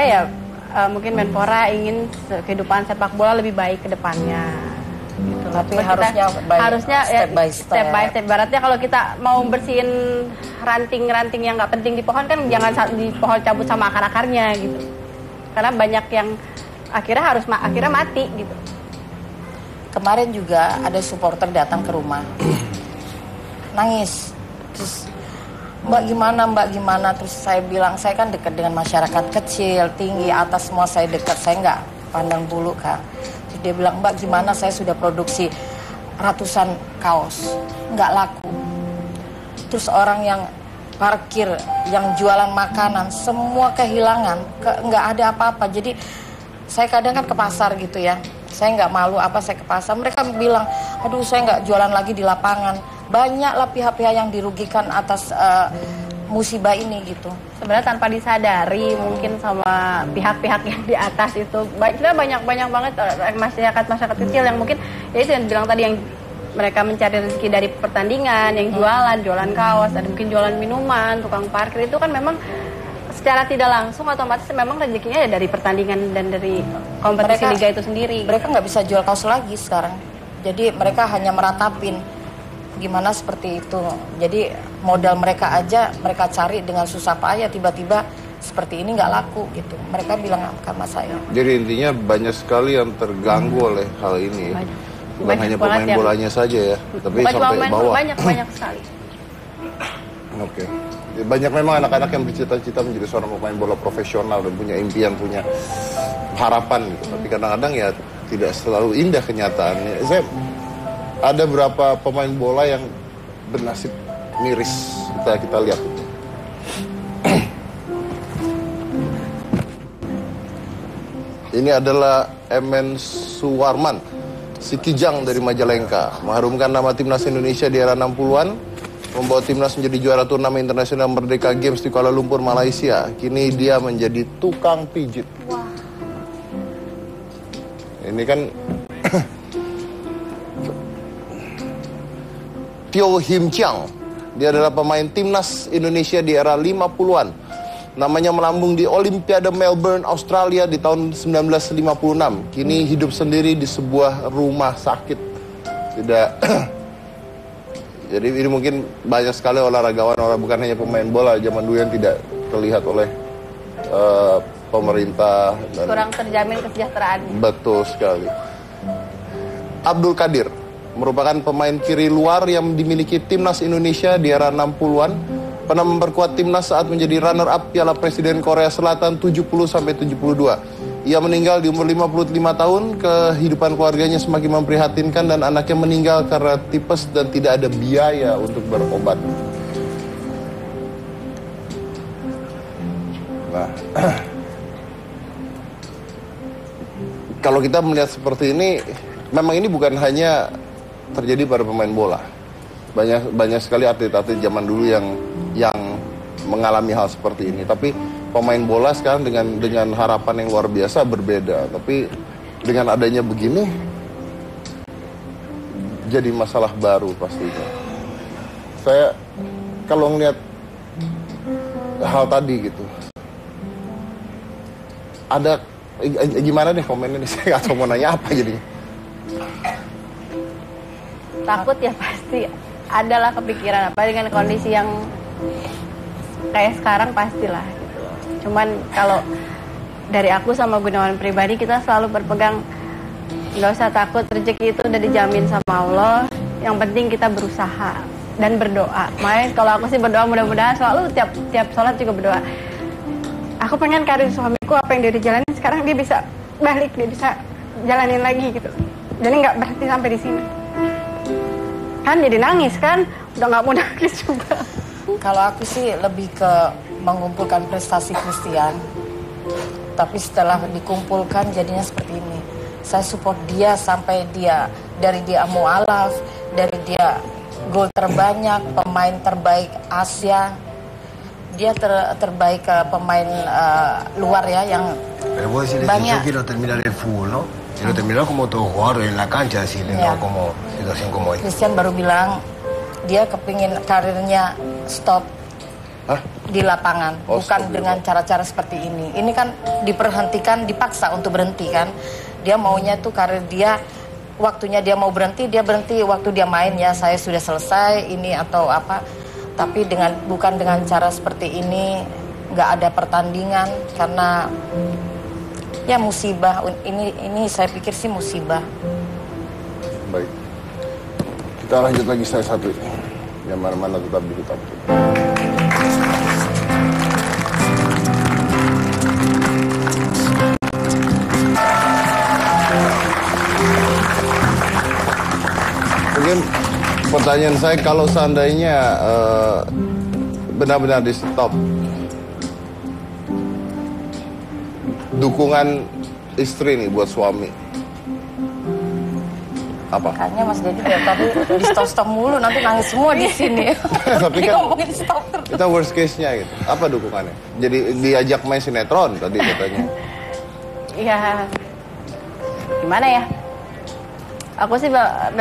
Speaker 2: ya mungkin Menpora ingin kehidupan sepak bola lebih baik ke depannya. Gitu.
Speaker 4: Tapi harusnya
Speaker 2: step by step. Baratnya kalau kita mau bersihin ranting-ranting yang nggak penting di pohon kan jangan di pohon cabut sama akar-akarnya gitu. Karena banyak yang akhirnya mati gitu.
Speaker 4: Kemarin juga ada supporter datang ke rumah, nangis. Terus Mbak gimana? Terus saya bilang saya kan dekat dengan masyarakat kecil, tinggi, atas semua saya dekat, saya nggak pandang bulu Kak. Terus dia bilang, Mbak gimana, saya sudah produksi ratusan kaos, nggak laku. Terus orang yang parkir, yang jualan makanan, semua kehilangan, nggak ada apa-apa. Jadi saya kadang kan ke pasar gitu ya, saya nggak malu saya ke pasar. Mereka bilang, aduh saya nggak jualan lagi di lapangan. Banyaklah pihak-pihak yang dirugikan atas musibah ini gitu.
Speaker 2: Sebenarnya tanpa disadari mungkin sama pihak-pihak yang di atas itu, kita banyak banget masyarakat kecil yang mungkin ya itu yang bilang tadi, yang mereka mencari rezeki dari pertandingan, yang jualan kaos, ada mungkin jualan minuman, tukang parkir, itu kan memang secara tidak langsung otomatis memang rezekinya ya dari pertandingan dan dari kompetisi liga itu sendiri.
Speaker 4: Mereka nggak bisa jual kaos lagi sekarang. Jadi mereka hanya meratapin gimana seperti itu. Jadi modal mereka aja mereka cari dengan susah payah, tiba-tiba seperti ini nggak laku gitu. Mereka bilang sama saya.
Speaker 1: Jadi intinya banyak sekali yang terganggu oleh hal ini. Bukan hanya pemain bolanya saja ya, tapi sampai bawah.
Speaker 2: Banyak sekali.
Speaker 1: Oke. Banyak memang anak-anak yang bercita-cita menjadi seorang pemain bola profesional dan punya impian, punya harapan gitu. Tapi kadang-kadang ya tidak selalu indah kenyataannya. Ada berapa pemain bola yang bernasib miris, kita lihat. Ini adalah Emen Suwarman, si Kijang dari Majalengka, mengharumkan nama timnas Indonesia di era 60-an, membawa timnas menjadi juara turnamen internasional Merdeka Games di Kuala Lumpur, Malaysia. Kini dia menjadi tukang pijit. Wah. Ini kan Teo Him Chiang. Dia adalah pemain timnas Indonesia di era 50-an. Namanya melambung di Olimpiade Melbourne, Australia di tahun 1956. Kini hidup sendiri di sebuah rumah sakit. Tidak. Jadi ini mungkin banyak sekali olahragawan, bukan hanya pemain bola zaman dulu yang tidak terlihat oleh pemerintah. Dan
Speaker 2: kurang terjamin kesejahteraan.
Speaker 1: Betul sekali. Abdul Qadir merupakan pemain kiri luar yang dimiliki timnas Indonesia di era 60-an. Pernah memperkuat timnas saat menjadi runner-up Piala Presiden Korea Selatan 70-72. Ia meninggal di umur 55 tahun, kehidupan keluarganya semakin memprihatinkan dan anaknya meninggal karena tipes dan tidak ada biaya untuk berobat. Nah, kalau kita melihat seperti ini, memang ini bukan hanya terjadi pada pemain bola. Banyak sekali atlet-atlet zaman dulu yang mengalami hal seperti ini. Tapi pemain bola sekarang dengan harapan yang luar biasa berbeda. Tapi dengan adanya begini, jadi masalah baru pastinya. Saya kalau ngeliat hal tadi gitu, ada gimana deh komennya nih, saya nggak tahu mau nanya apa jadinya.
Speaker 2: Takut ya pasti. Adalah kepikiran apa dengan kondisi yang kayak sekarang pastilah gitu. Cuman kalau dari aku sama Gunawan pribadi, kita selalu berpegang nggak usah takut, rezeki itu udah dijamin sama Allah. Yang penting kita berusaha dan berdoa. Makanya kalau aku sih berdoa, mudah-mudahan selalu tiap sholat juga berdoa. Aku pengen karir suamiku apa yang dia jalanin sekarang dia bisa balik, dia bisa jalanin lagi gitu. Jadi nggak berhenti sampai di sini. Kan jadi nangis kan, udah nggak mau nangis juga.
Speaker 4: Kalau aku sih lebih ke mengumpulkan prestasi Christian, tapi setelah dikumpulkan jadinya seperti ini. Saya support dia sampai dari dia mualaf, dari dia gol terbanyak, pemain terbaik Asia, dia terbaik pemain luar ya yang banyak.
Speaker 3: Yo quiero terminar el fútbol, ¿no? Quiero terminar como todo jugador en la cancha, así, no como situación como esta.
Speaker 4: Christian baru bilang dia kepingin karirnya stop di lapangan, bukan dengan cara-cara seperti ini. Ini kan diperhentikan, dipaksa untuk berhenti kan. Dia maunya tuh karir dia, waktunya dia mau berhenti, dia berhenti. Waktu dia main ya saya sudah selesai ini atau apa. Tapi bukan dengan cara seperti ini, nggak ada pertandingan karena ya musibah. Ini saya pikir sih musibah.
Speaker 1: Baik, kita lanjut lagi slide satu. Yang mana-mana tetap di hitam. Mungkin pertanyaan saya, kalau seandainya benar-benar di stop, dukungan istri nih buat suami, Apa?
Speaker 4: Makanya Mas Dedi dari tadi di stop mulu, nanti nangis semua di sini.
Speaker 1: Tapi
Speaker 4: Dia
Speaker 1: kan
Speaker 4: ngomongin stop terus.
Speaker 1: kita worst case-nya gitu. Apa dukungannya? Jadi diajak main sinetron tadi katanya.
Speaker 2: Ya, gimana ya? Aku sih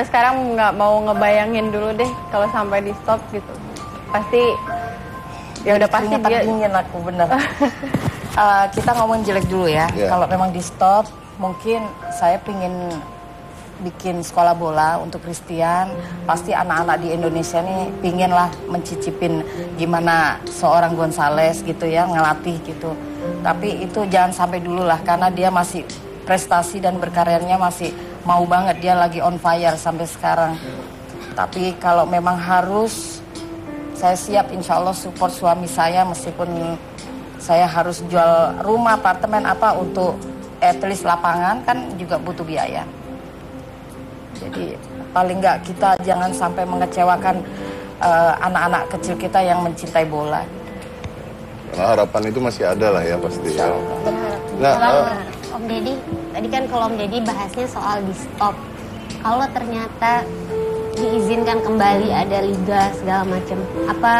Speaker 2: sekarang nggak mau ngebayangin dulu deh kalau sampai di stop gitu. Pasti, ya udah pasti
Speaker 4: Keringetan
Speaker 2: dia.
Speaker 4: dingin aku bener. Kita ngomongin jelek dulu ya.
Speaker 1: Yeah.
Speaker 4: Kalau memang di stop, mungkin saya pingin bikin sekolah bola untuk Christian. Pasti anak-anak di Indonesia nih pingin lah mencicipin gimana seorang Gonzales gitu ya, ngelatih gitu. Tapi itu jangan sampai dulu lah, karena dia masih prestasi dan berkaryanya masih mau banget, dia lagi on fire sampai sekarang. Tapi kalau memang harus, saya siap insya Allah support suami saya, meskipun saya harus jual rumah, apartemen apa untuk at least lapangan kan juga butuh biaya. Jadi paling nggak kita jangan sampai mengecewakan anak-anak kecil kita yang mencintai bola.
Speaker 1: Karena harapan itu masih ada lah ya pasti. Ya. Nah,
Speaker 6: Kalau Om Deddy, tadi kan kalau Om Deddy bahasnya soal di stop. Kalau ternyata diizinkan kembali ada liga segala macam, apa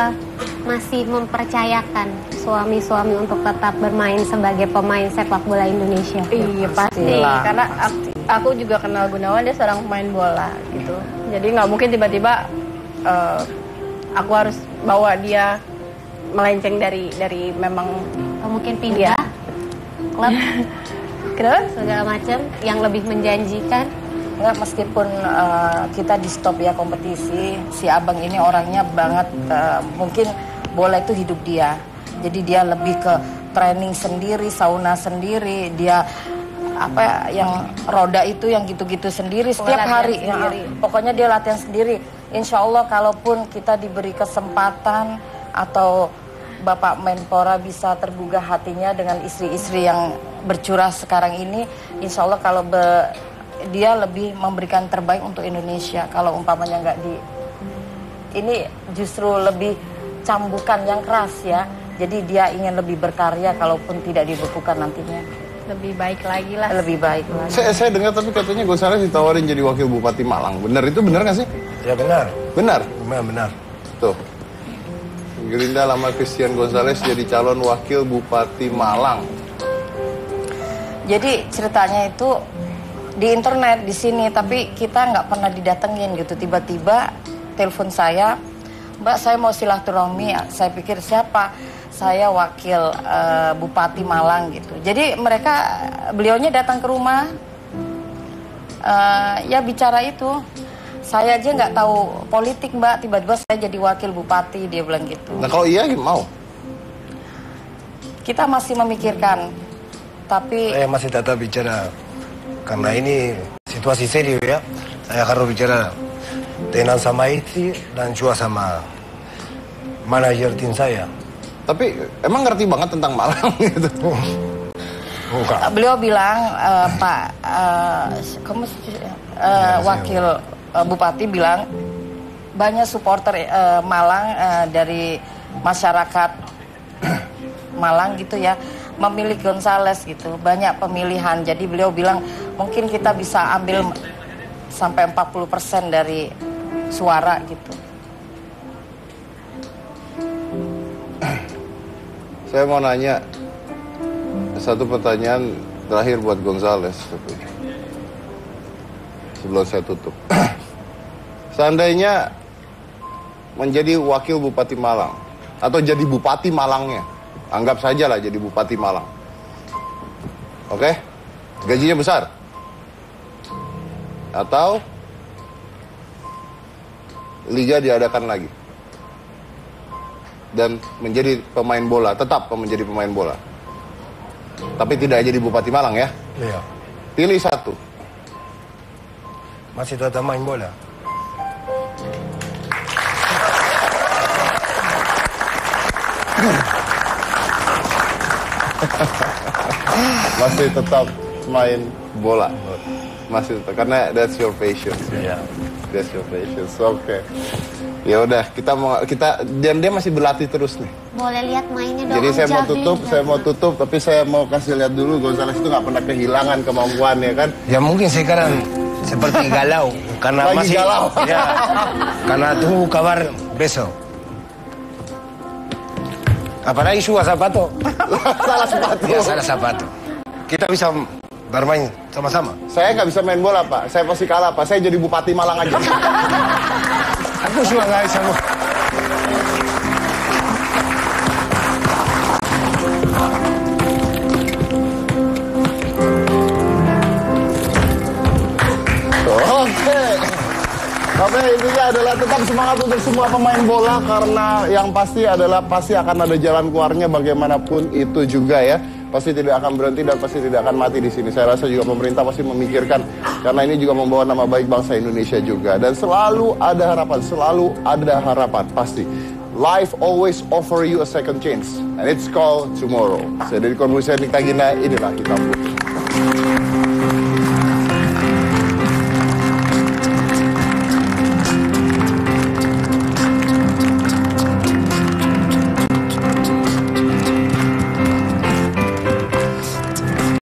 Speaker 6: masih mempercayakan suami-suami untuk tetap bermain sebagai pemain sepak bola Indonesia?
Speaker 2: Iya pasti,
Speaker 4: Pastilah.
Speaker 2: karena aku juga kenal Gunawan, dia seorang pemain bola gitu. Jadi nggak mungkin tiba-tiba aku harus bawa dia melenceng dari memang
Speaker 6: Atau mungkin pindah klub
Speaker 2: kenapa?
Speaker 6: segala macam yang lebih menjanjikan?
Speaker 4: Enggak, meskipun kita di stop ya kompetisi, si abang ini orangnya banget, mungkin bola itu hidup dia. Jadi dia lebih ke training sendiri, sauna sendiri, dia apa yang roda itu yang gitu-gitu sendiri setiap hari. Ya, pokoknya dia latihan sendiri. Insya Allah kalaupun kita diberi kesempatan atau Bapak Menpora bisa tergugah hatinya dengan istri-istri yang bercurah sekarang ini, insya Allah kalau dia lebih memberikan terbaik untuk Indonesia. Kalau umpamanya nggak ini justru lebih cambukan yang keras ya. Jadi dia ingin lebih berkarya kalaupun tidak dibekukan nantinya.
Speaker 2: Lebih baik lagi lah.
Speaker 4: Lebih baik lagi.
Speaker 1: saya dengar tapi katanya Gonzales ditawarin jadi wakil Bupati Malang. Benar itu benar nggak sih?
Speaker 3: Ya benar,
Speaker 1: Benar.
Speaker 3: benar.
Speaker 1: Tuh. Gerindra lamar Christian Gonzales jadi calon wakil Bupati Malang.
Speaker 4: Jadi ceritanya itu di internet di sini, tapi kita nggak pernah didatengin gitu. Tiba-tiba telepon saya, Mbak saya mau silaturahmi. Saya pikir siapa? Saya wakil Bupati Malang gitu. Jadi beliaunya datang ke rumah, ya bicara itu. Saya aja nggak tahu politik Mbak, tiba-tiba saya jadi wakil Bupati, dia bilang gitu.
Speaker 1: Nah kalau iya mau?
Speaker 4: Kita masih memikirkan, tapi
Speaker 3: Saya masih tetap bicara karena ini situasi serius ya. Saya harus bicara dengan sama istri dan juga sama manajer tim saya.
Speaker 1: Tapi emang ngerti banget tentang Malang gitu.
Speaker 3: Enggak.
Speaker 4: beliau bilang Pak wakil Bupati bilang banyak supporter Malang dari masyarakat Malang gitu ya memilih Gonzales gitu, banyak pemilihan. Jadi beliau bilang mungkin kita bisa ambil sampai 40% dari suara gitu.
Speaker 1: Saya mau nanya satu pertanyaan terakhir buat Gonzales. Sebelum saya tutup. Seandainya menjadi wakil Bupati Malang atau jadi Bupati Malangnya, anggap saja lah jadi Bupati Malang. Oke? Gajinya besar. Atau liga diadakan lagi. Dan menjadi pemain bola, tetap menjadi pemain bola. Tapi tidak jadi Bupati Malang ya.
Speaker 3: Iya.
Speaker 1: Pilih satu.
Speaker 3: Masih tetap main bola.
Speaker 1: Masih tetap main bola. Masih tetap, karena that's your passion.
Speaker 3: Iya.
Speaker 1: That's your passion. Oke. Ya udah, dan dia masih berlatih terus nih.
Speaker 6: Boleh lihat mainnya dong.
Speaker 1: Jadi
Speaker 6: Om
Speaker 1: saya mau
Speaker 6: Jabi.
Speaker 1: tutup, tapi saya mau kasih lihat dulu Gonzales itu nggak pernah kehilangan kemampuannya kan.
Speaker 3: Ya mungkin sekarang seperti galau karena
Speaker 1: Lagi
Speaker 3: masih
Speaker 1: galau.
Speaker 3: ya, karena tunggu kabar besok. Apalagi suka sapato.
Speaker 1: Salah sepatu.
Speaker 3: Ya, salah sapato. Kita bisa bermain sama-sama.
Speaker 1: Saya nggak bisa main bola, Pak. Saya pasti kalah, Pak. Saya jadi Bupati Malang aja.
Speaker 3: Aku suka guys sama.
Speaker 1: Oke. Oke, intinya adalah tetap semangat untuk semua pemain bola karena yang pasti adalah pasti akan ada jalan keluarnya bagaimanapun itu juga ya. Pasti tidak akan berhenti dan pasti tidak akan mati di sini. Saya rasa juga pemerintah pasti memikirkan karena ini juga membawa nama baik bangsa Indonesia juga dan selalu ada harapan pasti. Life always offer you a second chance and it's called tomorrow. Saya dari Korbusian Nikta Gina, inilah Hitam Putih.